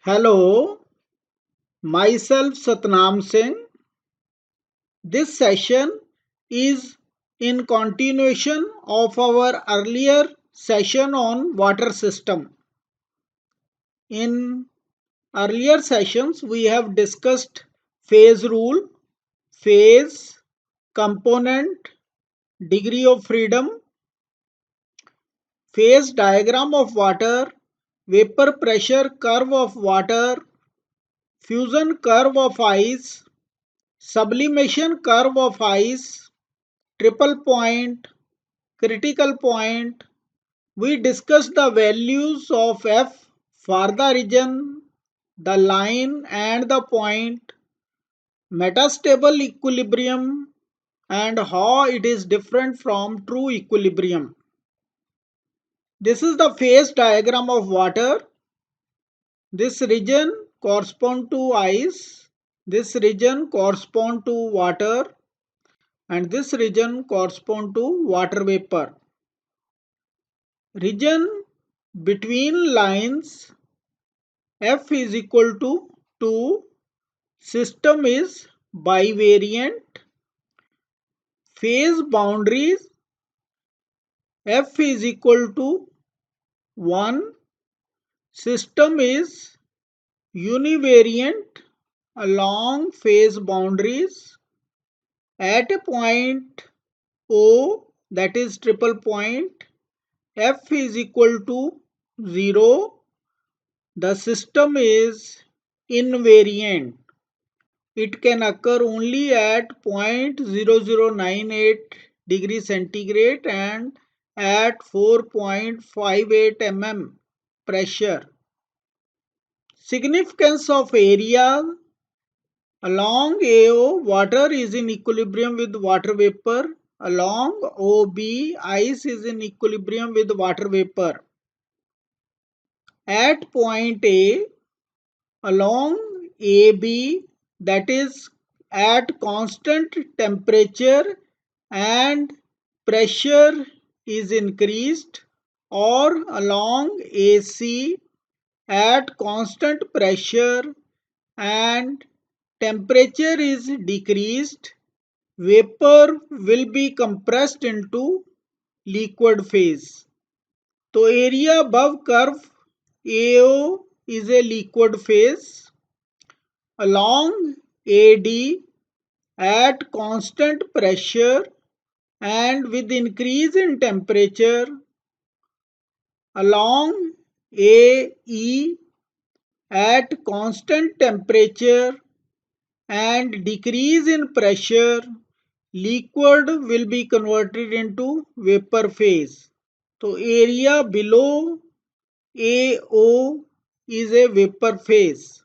Hello, myself Satnam Singh. This session is in continuation of our earlier session on water system. In earlier sessions, we have discussed phase rule, phase, component, degree of freedom, phase diagram of water, vapor pressure curve of water, fusion curve of ice, sublimation curve of ice, triple point, critical point. We discussed the values of F for the region, the line and the point, metastable equilibrium, and how it is different from true equilibrium. This is the phase diagram of water. This region corresponds to ice, this region corresponds to water, and this region corresponds to water vapor. Region between lines F is equal to 2, system is bivariant, phase boundaries F is equal to 1, system is univariant along phase boundaries at a point O, that is triple point, F is equal to 0, the system is invariant. It can occur only at 0.0098 degree centigrade and at 4.58 mm pressure. Significance of area: along AO, water is in equilibrium with water vapor. Along OB, ice is in equilibrium with water vapor. At point A, along AB, that is at constant temperature and pressure is increased, or along AC at constant pressure and temperature is decreased, vapor will be compressed into liquid phase. So area above curve AO is a liquid phase. Along AD at constant pressure and with increase in temperature, along AE at constant temperature and decrease in pressure, liquid will be converted into vapor phase. So area below AO is a vapor phase.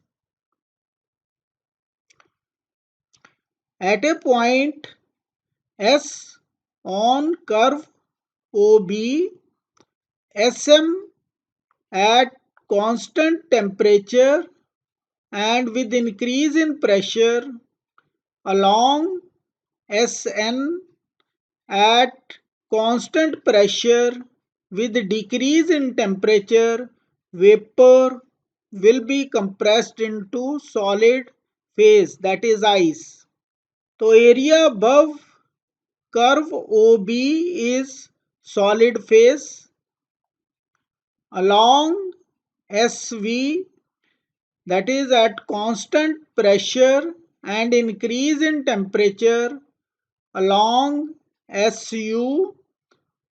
At a point S on curve OB, SM at constant temperature and with increase in pressure, along SN at constant pressure with decrease in temperature, vapor will be compressed into solid phase, that is ice. So area above curve OB is solid phase. Along SV, that is at constant pressure and increase in temperature, along SU,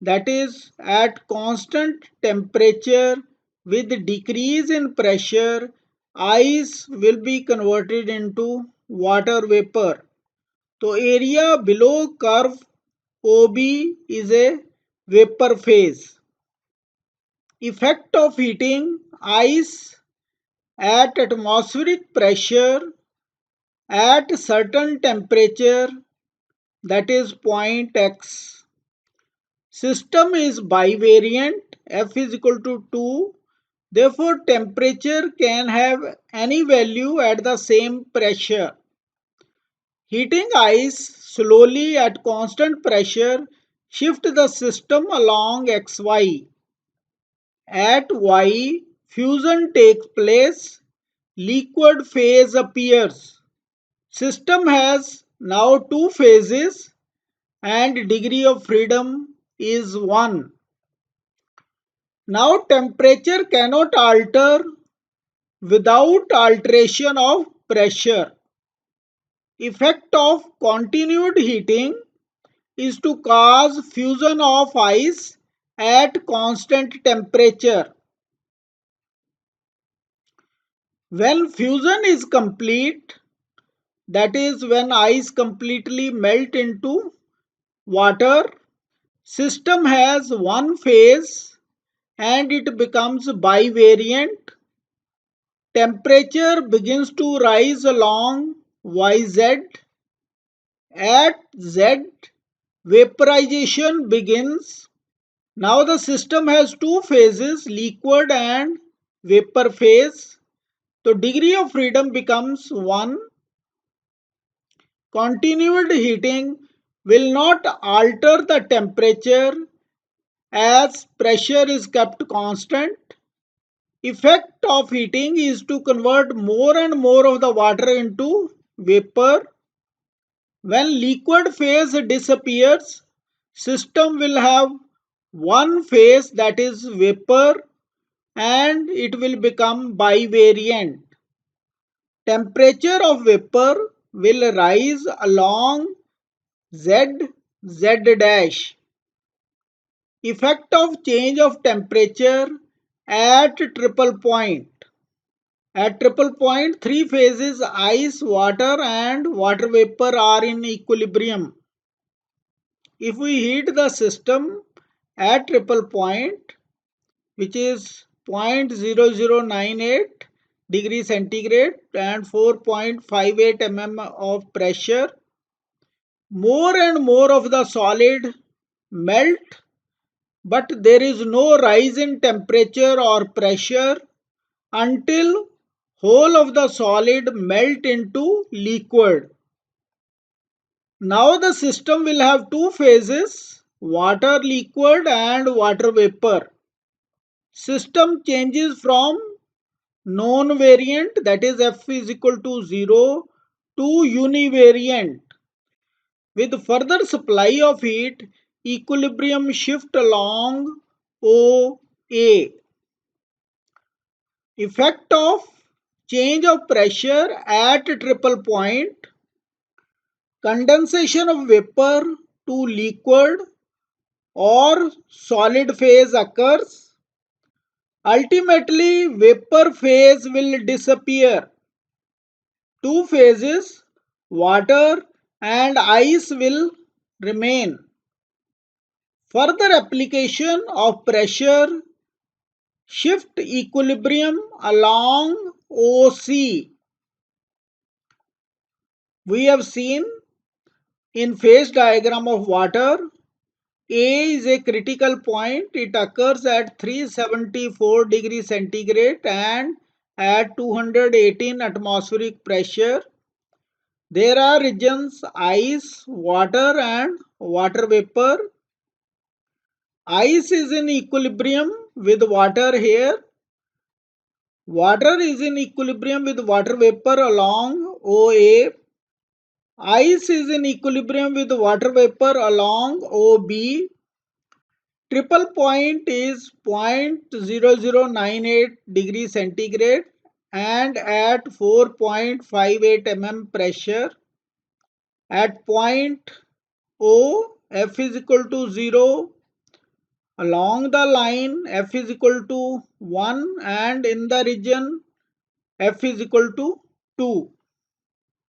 that is at constant temperature with decrease in pressure, ice will be converted into water vapor. So area below curve OB is a vapor phase. Effect of heating ice at atmospheric pressure at certain temperature, that is point X. System is bivariant, F is equal to 2. Therefore, temperature can have any value at the same pressure. Heating ice slowly at constant pressure shift the system along XY. At Y, fusion takes place liquid phase appears. System has now two phases and degree of freedom is 1. Now temperature cannot alter without alteration of pressure. Effect of continued heating is to cause fusion of ice at constant temperature. When fusion is complete, that is when ice completely melt into water, system has one phase and it becomes bivariant. Temperature begins to rise along YZ. At Z, vaporization begins. Now the system has two phases, liquid and vapor phase. So degree of freedom becomes 1. Continued heating will not alter the temperature as pressure is kept constant. Effect of heating is to convert more and more of the water into vapor. When liquid phase disappears, system will have one phase, that is vapor, and it will become bivariant. Temperature of vapor will rise along Z, Z dash. Effect of change of temperature at triple point. At triple point, three phases ice, water and water vapor are in equilibrium. If we heat the system at triple point, which is 0.0098 degree centigrade and 4.58 mm of pressure, more and more of the solid melt, but there is no rise in temperature or pressure until whole of the solid melt into liquid. Now the system will have two phases, water liquid and water vapor. System changes from non-variant, that is F is equal to 0, to univariant. With further supply of heat, equilibrium shift along OA. Effect of change of pressure at triple point. Condensation of vapor to liquid or solid phase occurs. Ultimately, vapor phase will disappear. Two phases, water and ice, will remain. Further application of pressure shift equilibrium along OC. We have seen in phase diagram of water, A is a critical point. It occurs at 374 degrees centigrade and at 218 atmospheric pressure. There are regions ice, water and water vapor. Ice is in equilibrium with water here. Water is in equilibrium with water vapor along OA. Ice is in equilibrium with water vapor along OB. Triple point is 0.0098 degrees centigrade and at 4.58 mm pressure. At point O, F is equal to 0. Along the line, F is equal to 1 and in the region, F is equal to 2.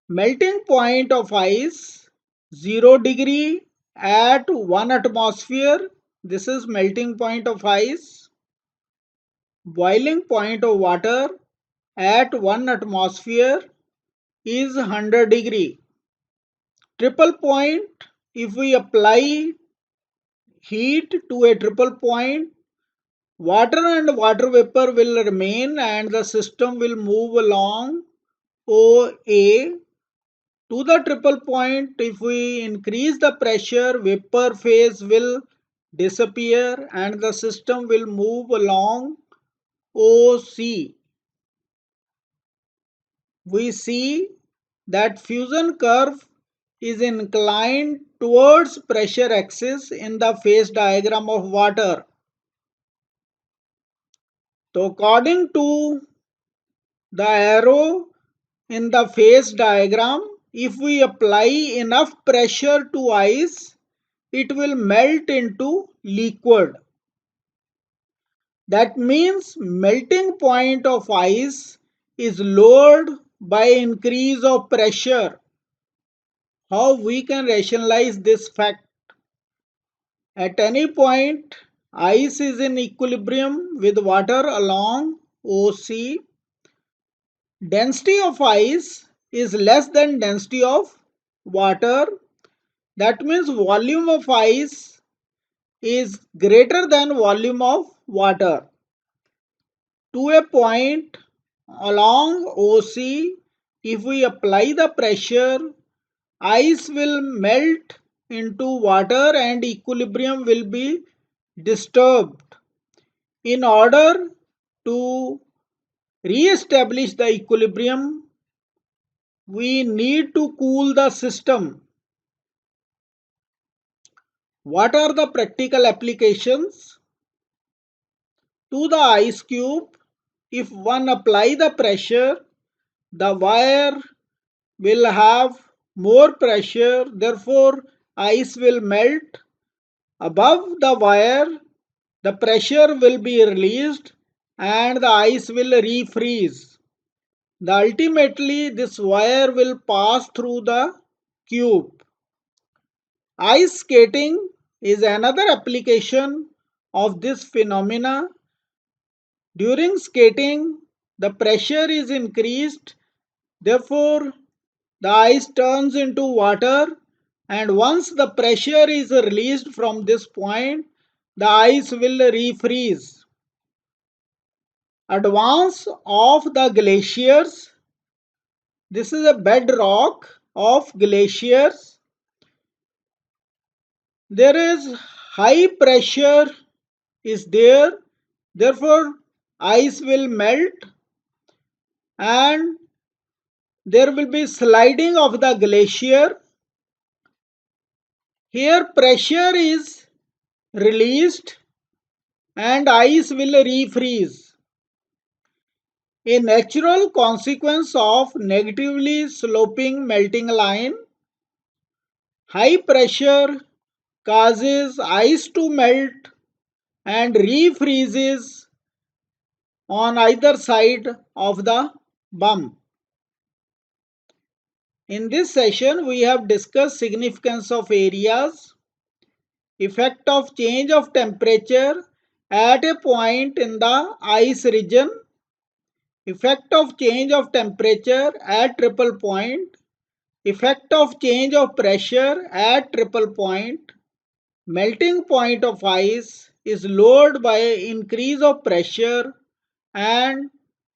Melting point of ice, 0 degree at 1 atmosphere. This is melting point of ice. Boiling point of water at 1 atmosphere is 100 degree. Triple point, if we apply heat to a triple point, water and water vapor will remain and the system will move along OA. To the triple point, if we increase the pressure, vapor phase will disappear and the system will move along OC. we see that fusion curve is inclined towards pressure axis in the phase diagram of water. So according to the arrow in the phase diagram, if we apply enough pressure to ice, it will melt into liquid. That means melting point of ice is lowered by increase of pressure. How we can rationalize this fact? At any point, ice is in equilibrium with water along OC. Density of ice is less than density of water. That means volume of ice is greater than volume of water. To a point along OC, if we apply the pressure, ice will melt into water and equilibrium will be disturbed. In order to re-establish the equilibrium, we need to cool the system. What are the practical applications? To the ice cube, if one apply the pressure, the wire will have more pressure, therefore ice will melt. Above the wire, the pressure will be released and the ice will refreeze. Ultimately, this wire will pass through the cube. Ice skating is another application of this phenomena. During skating, the pressure is increased, therefore, the ice turns into water, and once the pressure is released from this point, the ice will refreeze. Advance of the glaciers. This is a bedrock of glaciers. There is high pressure is there, therefore ice will melt and there will be sliding of the glacier. Here pressure is released and ice will refreeze. A natural consequence of negatively sloping melting line, high pressure causes ice to melt and refreezes on either side of the bump. In this session, we have discussed significance of areas, effect of change of temperature at a point in the ice region, effect of change of temperature at triple point, effect of change of pressure at triple point. Melting point of ice is lowered by increase of pressure and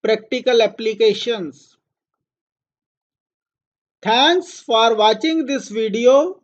practical applications. Thanks for watching this video.